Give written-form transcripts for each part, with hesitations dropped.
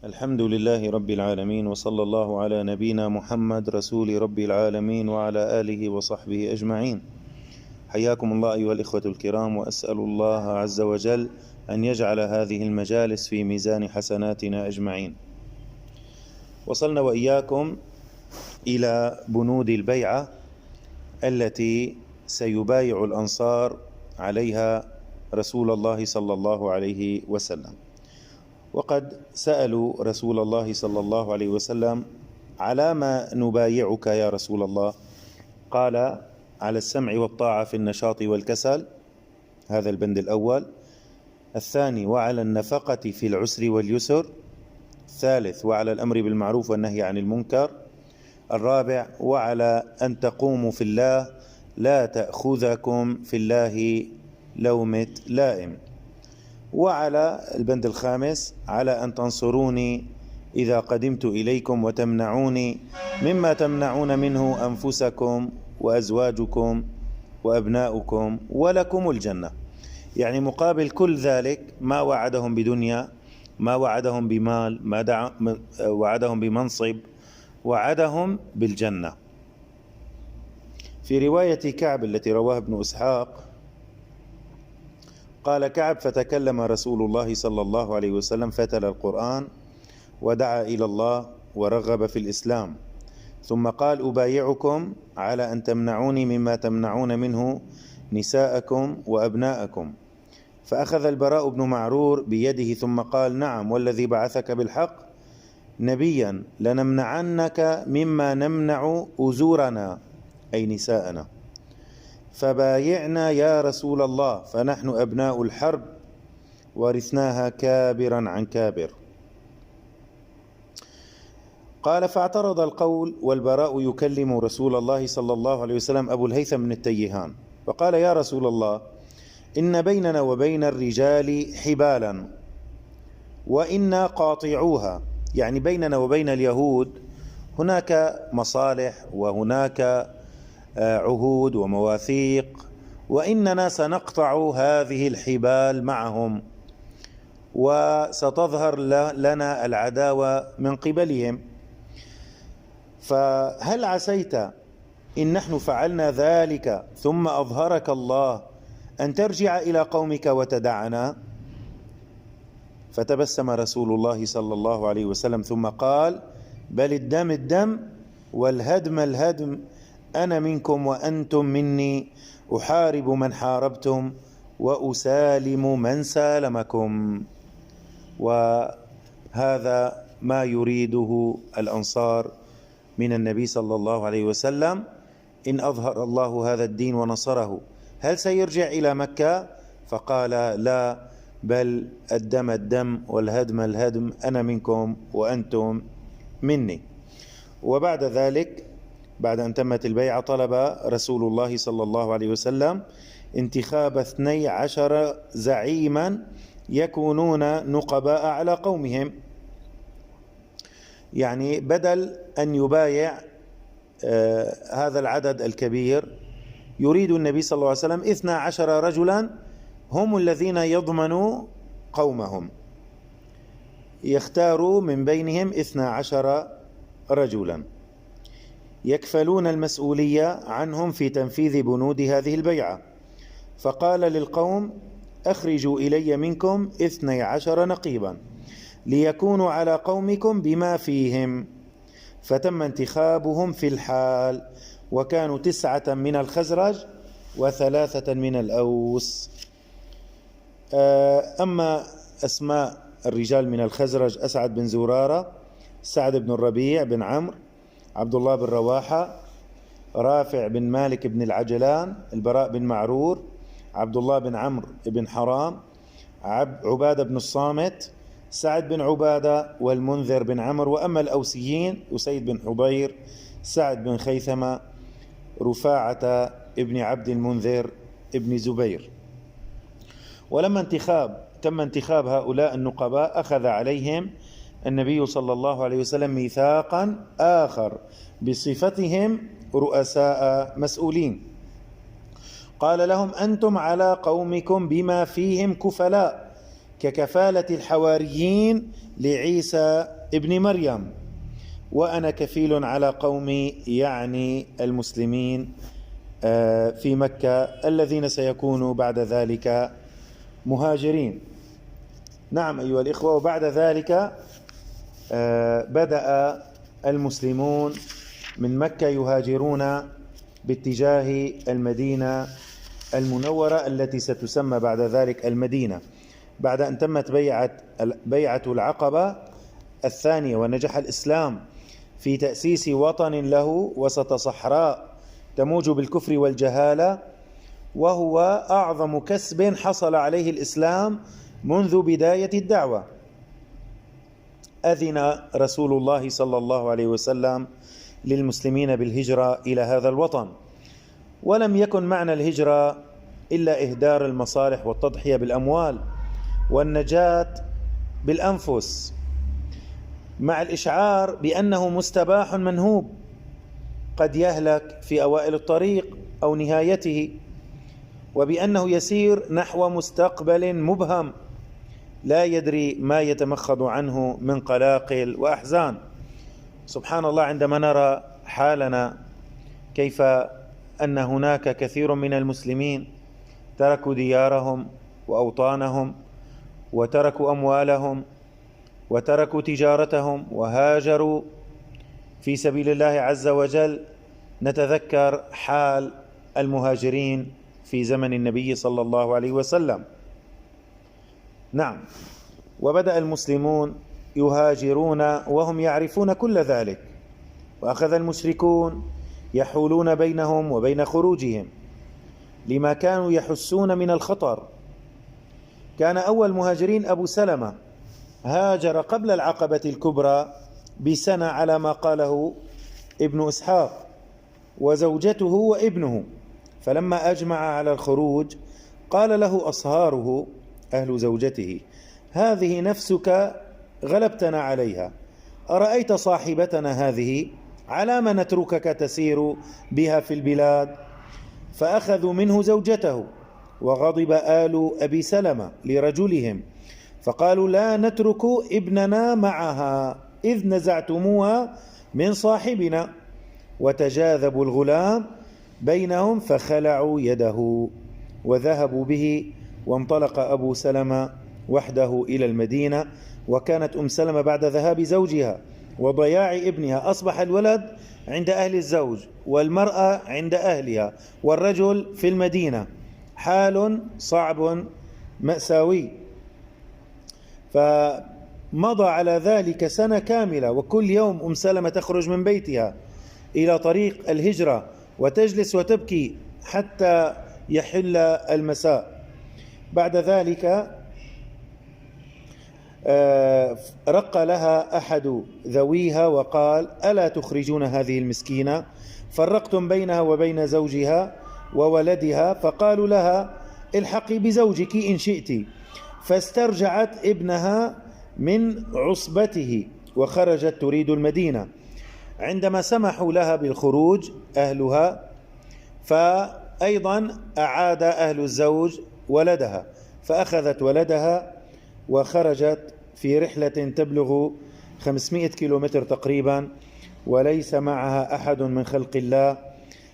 الحمد لله رب العالمين، وصلى الله على نبينا محمد رسول رب العالمين وعلى آله وصحبه أجمعين. حياكم الله أيها الإخوة الكرام، وأسأل الله عز وجل أن يجعل هذه المجالس في ميزان حسناتنا أجمعين. وصلنا وإياكم إلى بنود البيعة التي سيبايع الأنصار عليها رسول الله صلى الله عليه وسلم. وقد سألوا رسول الله صلى الله عليه وسلم: على ما نبايعك يا رسول الله؟ قال: على السمع والطاعة في النشاط والكسل، هذا البند الأول. الثاني: وعلى النفقة في العسر واليسر. الثالث: وعلى الأمر بالمعروف والنهي عن المنكر. الرابع: وعلى أن تقوموا في الله لا تأخذكم في الله لومة لائم. وعلى البند الخامس: على أن تنصروني إذا قدمت إليكم وتمنعوني مما تمنعون منه أنفسكم وأزواجكم وأبناؤكم ولكم الجنة. يعني مقابل كل ذلك ما وعدهم بدنيا، ما وعدهم بمال، ما وعدهم بمنصب، وعدهم بالجنة. في رواية كعب التي رواها ابن إسحاق قال كعب: فتكلم رسول الله صلى الله عليه وسلم فتلا القرآن ودعا إلى الله ورغب في الإسلام، ثم قال: أبايعكم على أن تمنعوني مما تمنعون منه نساءكم وأبناءكم. فأخذ البراء بن معرور بيده ثم قال: نعم والذي بعثك بالحق نبيا لنمنعنك مما نمنع أزورنا، أي نساءنا، فبايعنا يا رسول الله، فنحن أبناء الحرب ورثناها كابرا عن كابر. قال: فاعترض القول والبراء يكلم رسول الله صلى الله عليه وسلم أبو الهيثم بن التيهان، فقال: يا رسول الله، إن بيننا وبين الرجال حبالا وإنا قاطعوها، يعني بيننا وبين اليهود هناك مصالح وهناك عهود ومواثيق، وإننا سنقطع هذه الحبال معهم وستظهر لنا العداوة من قبلهم، فهل عسيت إن نحن فعلنا ذلك ثم أظهرك الله أن ترجع إلى قومك وتدعنا؟ فتبسم رسول الله صلى الله عليه وسلم ثم قال: بل الدم الدم والهدم الهدم، أنا منكم وأنتم مني، أحارب من حاربتم وأسالم من سالمكم. وهذا ما يريده الأنصار من النبي صلى الله عليه وسلم. إن أظهر الله هذا الدين ونصره هل سيرجع إلى مكة؟ فقال: لا، بل الدم الدم والهدم الهدم، أنا منكم وأنتم مني. وبعد ذلك، بعد أن تمت البيعة، طلب رسول الله صلى الله عليه وسلم انتخاب 12 زعيما يكونون نقباء على قومهم. يعني بدل أن يبايع هذا العدد الكبير، يريد النبي صلى الله عليه وسلم 12 رجلا هم الذين يضمنوا قومهم، يختاروا من بينهم 12 رجلا يكفلون المسؤولية عنهم في تنفيذ بنود هذه البيعة. فقال للقوم: أخرجوا إلي منكم 12 نقيبا ليكونوا على قومكم بما فيهم. فتم انتخابهم في الحال، وكانوا 9 من الخزرج و3 من الأوس. أما أسماء الرجال من الخزرج: أسعد بن زرارة، سعد بن الربيع بن عمرو، عبد الله بن رواحة، رافع بن مالك بن العجلان، البراء بن معرور، عبد الله بن عمرو بن حرام، عبادة بن الصامت، سعد بن عبادة، والمنذر بن عمرو. وأما الأوسيين: أسيد بن حضير، سعد بن خيثمة، رفاعة ابن عبد المنذر ابن زبير. ولما تم انتخاب هؤلاء النقباء، أخذ عليهم النبي صلى الله عليه وسلم ميثاقا آخر بصفتهم رؤساء مسؤولين. قال لهم: أنتم على قومكم بما فيهم كفلاء، ككفالة الحواريين لعيسى ابن مريم، وأنا كفيل على قومي، يعني المسلمين في مكة الذين سيكونوا بعد ذلك مهاجرين. نعم أيها الإخوة، وبعد ذلك بدأ المسلمون من مكة يهاجرون باتجاه المدينة المنورة التي ستسمى بعد ذلك المدينة، بعد أن تمت بيعة العقبة الثانية، ونجح الإسلام في تأسيس وطن له وسط صحراء تموج بالكفر والجهالة، وهو أعظم كسب حصل عليه الإسلام منذ بداية الدعوة. أذن رسول الله صلى الله عليه وسلم للمسلمين بالهجرة إلى هذا الوطن، ولم يكن معنى الهجرة إلا إهدار المصالح والتضحية بالأموال والنجاة بالأنفس، مع الإشعار بأنه مستباح منهوب قد يهلك في أوائل الطريق أو نهايته، وبأنه يسير نحو مستقبل مبهم لا يدري ما يتمخض عنه من قلاقل وأحزان. سبحان الله، عندما نرى حالنا كيف أن هناك كثير من المسلمين تركوا ديارهم وأوطانهم وتركوا أموالهم وتركوا تجارتهم وهاجروا في سبيل الله عز وجل، نتذكر حال المهاجرين في زمن النبي صلى الله عليه وسلم. نعم، وبدأ المسلمون يهاجرون وهم يعرفون كل ذلك، وأخذ المشركون يحولون بينهم وبين خروجهم لما كانوا يحسون من الخطر. كان أول مهاجرين أبو سلمة، هاجر قبل العقبة الكبرى بسنة على ما قاله ابن إسحاق، وزوجته وابنه، فلما أجمع على الخروج قال له أصهاره أهل زوجته: هذه نفسك غلبتنا عليها، أرأيت صاحبتنا هذه على ما نتركك تسير بها في البلاد؟ فأخذوا منه زوجته، وغضب آل أبي سلمة لرجلهم فقالوا: لا نترك ابننا معها إذ نزعتموها من صاحبنا. وتجاذبوا الغلام بينهم فخلعوا يده وذهبوا به، وانطلق أبو سلمة وحده إلى المدينة. وكانت أم سلمة بعد ذهاب زوجها وضياع ابنها أصبح الولد عند أهل الزوج والمرأة عند أهلها والرجل في المدينة، حال صعب مأساوي. فمضى على ذلك سنة كاملة، وكل يوم أم سلمة تخرج من بيتها إلى طريق الهجرة وتجلس وتبكي حتى يحل المساء. بعد ذلك رق لها أحد ذويها وقال: ألا تخرجون هذه المسكينة؟ فرقتم بينها وبين زوجها وولدها. فقالوا لها: الحقي بزوجك إن شئت. فاسترجعت ابنها من عصبته وخرجت تريد المدينة. عندما سمحوا لها بالخروج أهلها، فأيضا أعاد أهل الزوج ولدها، فأخذت ولدها وخرجت في رحلة تبلغ 500 كيلومتر تقريبا، وليس معها أحد من خلق الله،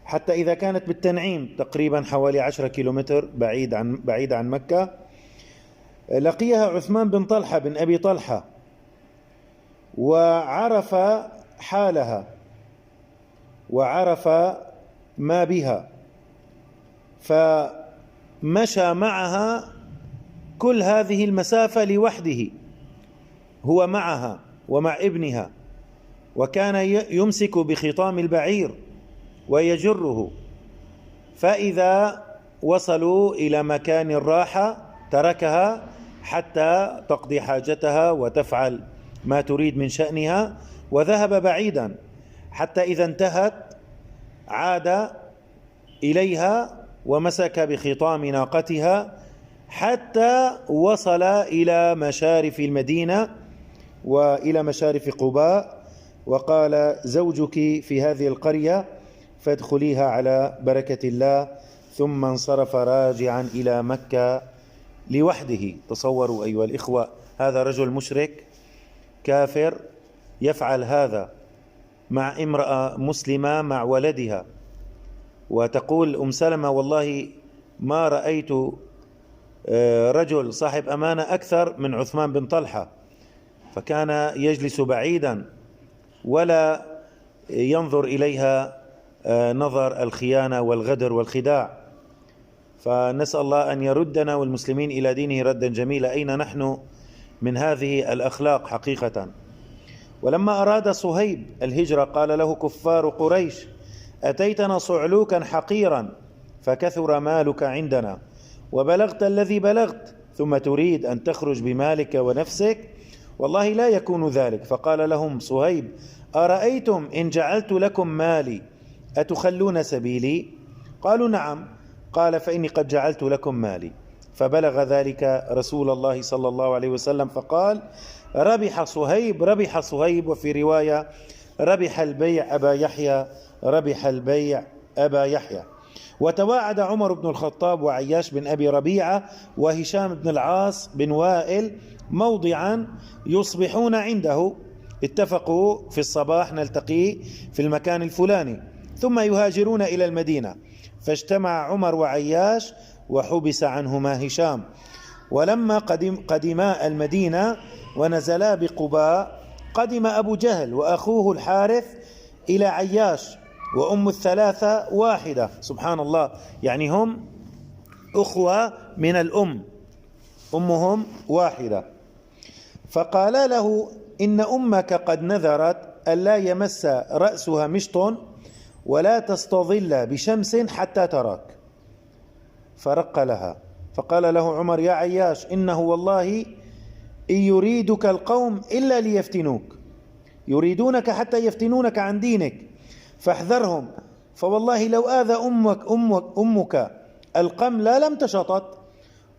حتى إذا كانت بالتنعيم تقريبا حوالي 10 كيلومتر بعيد عن مكة، لقيها عثمان بن طلحة بن أبي طلحة وعرف حالها وعرف ما بها، فمشى معها كل هذه المسافة لوحده، هو معها ومع ابنها، وكان يمسك بخطام البعير ويجره. فإذا وصلوا إلى مكان الراحة تركها حتى تقضي حاجتها وتفعل ما تريد من شأنها، وذهب بعيدا حتى إذا انتهت عاد إليها ومسك بخطام ناقتها حتى وصل إلى مشارف المدينة وإلى مشارف قباء، وقال: زوجك في هذه القرية فادخليها على بركة الله. ثم انصرف راجعا إلى مكة لوحده. تصوروا أيها الإخوة، هذا رجل مشرك كافر يفعل هذا مع امرأة مسلمة مع ولدها، وتقول أم سلمة: والله ما رأيت رجل صاحب أمانة أكثر من عثمان بن طلحة، فكان يجلس بعيدا ولا ينظر إليها نظر الخيانة والغدر والخداع. فنسأل الله أن يردنا والمسلمين إلى دينه ردا جميلا. أين نحن من هذه الأخلاق حقيقة؟ ولما أراد صهيب الهجرة قال له كفار قريش: أتيتنا صعلوكا حقيرا فكثر مالك عندنا وبلغت الذي بلغت، ثم تريد أن تخرج بمالك ونفسك؟ والله لا يكون ذلك. فقال لهم صهيب: أرأيتم إن جعلت لكم مالي أتخلون سبيلي؟ قالوا: نعم. قال: فإني قد جعلت لكم مالي. فبلغ ذلك رسول الله صلى الله عليه وسلم فقال: ربح صهيب، ربح صهيب. وفي رواية: ربح البيع أبا يحيى، ربح البيع أبا يحيى. وتواعد عمر بن الخطاب وعياش بن أبي ربيعة وهشام بن العاص بن وائل موضعا يصبحون عنده، اتفقوا في الصباح نلتقي في المكان الفلاني، ثم يهاجرون إلى المدينة. فاجتمع عمر وعياش وحبس عنهما هشام. ولما قدما المدينة ونزلا بقباء قدم أبو جهل وأخوه الحارث إلى عياش، وأم الثلاثة واحدة. سبحان الله، يعني هم أخوة من الأم، أمهم واحدة. فقال له: إن أمك قد نذرت ألا يمس رأسها مشط ولا تستظل بشمس حتى تراك. فرق لها. فقال له عمر: يا عياش، إنه والله إن يريدك القوم إلا ليفتنوك، يريدونك حتى يفتنونك عن دينك، فاحذرهم، فوالله لو آذى أمك القمل لم تشطت،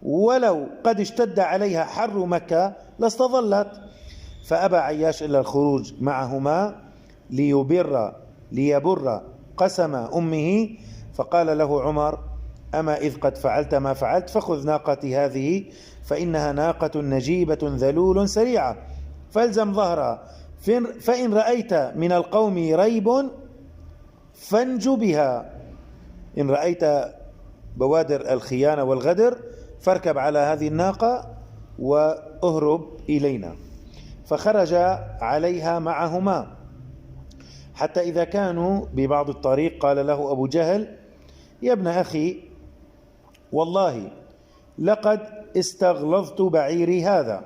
ولو قد اشتد عليها حر مكة لاستظلت. فأبى عياش إلا الخروج معهما ليبر قسم أمه. فقال له عمر: أما إذ قد فعلت ما فعلت فخذ ناقتي هذه، فإنها ناقة نجيبة ذلول سريعة، فالزم ظهرها، فإن رأيت من القوم ريب فانج بها. إن رأيت بوادر الخيانة والغدر فاركب على هذه الناقة وأهرب إلينا. فخرج عليها معهما حتى إذا كانوا ببعض الطريق قال له أبو جهل: يا ابن أخي، والله لقد استغلظت بعيري هذا،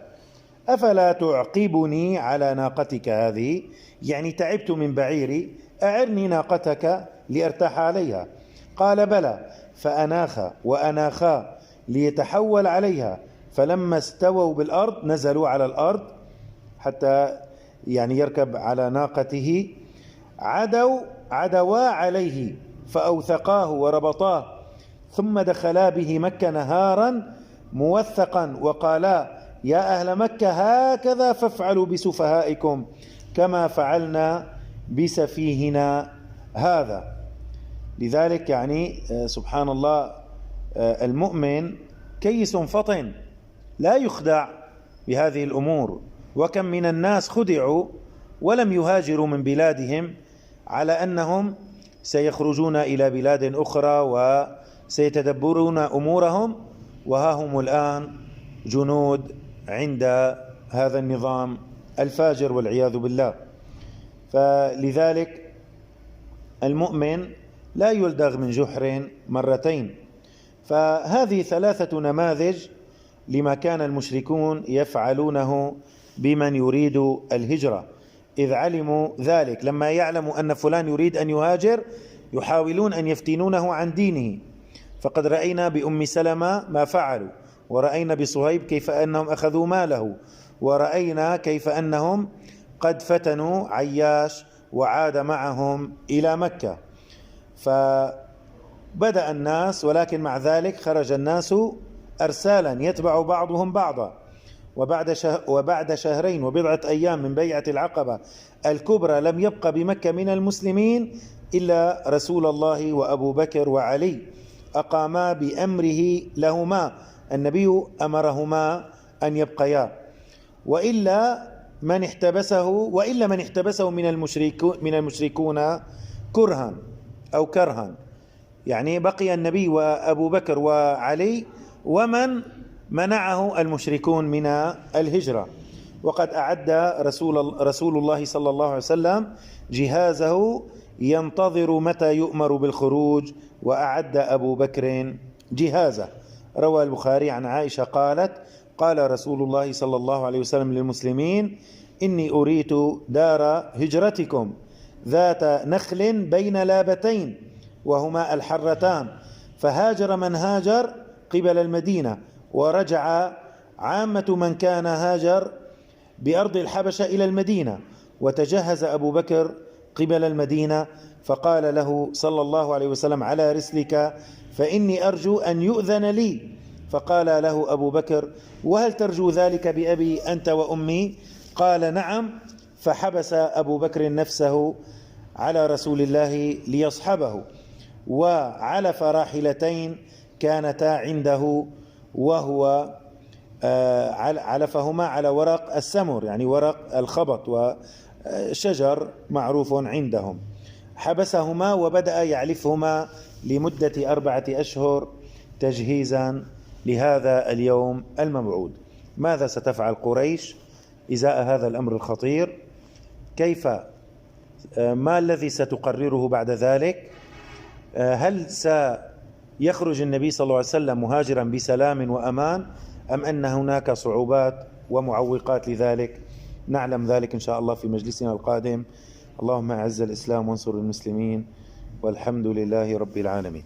أفلا تعقبني على ناقتك هذه؟ يعني تعبت من بعيري، أعرني ناقتك لأرتاح عليها. قال: بلى. فأناخ وأناخا ليتحول عليها، فلما استووا بالأرض نزلوا على الأرض حتى يعني يركب على ناقته. عدوا عليه فأوثقاه وربطاه، ثم دخلا به مكة نهارا موثقا وقالا: يا أهل مكة هكذا فافعلوا بسفهائكم كما فعلنا بسفيهنا هذا. لذلك يعني سبحان الله، المؤمن كيس فطن لا يخدع بهذه الأمور. وكم من الناس خدعوا ولم يهاجروا من بلادهم على أنهم سيخرجون إلى بلاد أخرى وسيتدبرون أمورهم، وها هم الآن جنود عند هذا النظام الفاجر والعياذ بالله. فلذلك المؤمن لا يلدغ من جحر مرتين. فهذه ثلاثة نماذج لما كان المشركون يفعلونه بمن يريد الهجرة. إذ علموا ذلك، لما يعلموا أن فلان يريد أن يهاجر يحاولون أن يفتنونه عن دينه. فقد رأينا بأم سلمة ما فعلوا، ورأينا بصهيب كيف أنهم أخذوا ماله، ورأينا كيف أنهم قد فتنوا عياش وعاد معهم إلى مكة. فبدأ الناس، ولكن مع ذلك خرج الناس أرسالا يتبع بعضهم بعضا. وبعد شهرين وبضعة أيام من بيعة العقبة الكبرى لم يبق بمكة من المسلمين إلا رسول الله وأبو بكر وعلي، أقاما بأمره لهما النبي أمرهما أن يبقيا، وإلا من احتبسه من المشركون كرها أو كرها، يعني بقي النبي وأبو بكر وعلي ومن منعه المشركون من الهجرة. وقد أعد رسول الله صلى الله عليه وسلم جهازه ينتظر متى يؤمر بالخروج، وأعد أبو بكر جهازه. روى البخاري عن عائشة قالت: قال رسول الله صلى الله عليه وسلم للمسلمين: إني أريت دار هجرتكم ذات نخل بين لابتين وهما الحرتان، فهاجر من هاجر قبل المدينة، ورجع عامة من كان هاجر بأرض الحبشة إلى المدينة، وتجهز أبو بكر قبل المدينة، فقال له صلى الله عليه وسلم: على رسلك فإني أرجو أن يؤذن لي. فقال له أبو بكر: وهل ترجو ذلك بأبي أنت وأمي؟ قال: نعم. فحبس أبو بكر نفسه على رسول الله ليصحبه، وعلف راحلتين كانتا عنده، وهو علفهما على ورق السمر، يعني ورق الخبط، وشجر معروف عندهم. حبسهما وبدأ يعلفهما لمدة 4 أشهر تجهيزا لهذا اليوم الموعود. ماذا ستفعل قريش إزاء هذا الأمر الخطير؟ ما الذي ستقرره بعد ذلك؟ هل سيخرج النبي صلى الله عليه وسلم مهاجرا بسلام وأمان، أم أن هناك صعوبات ومعوقات لذلك؟ نعلم ذلك إن شاء الله في مجلسنا القادم. اللهم أعز الإسلام وانصر المسلمين، والحمد لله رب العالمين.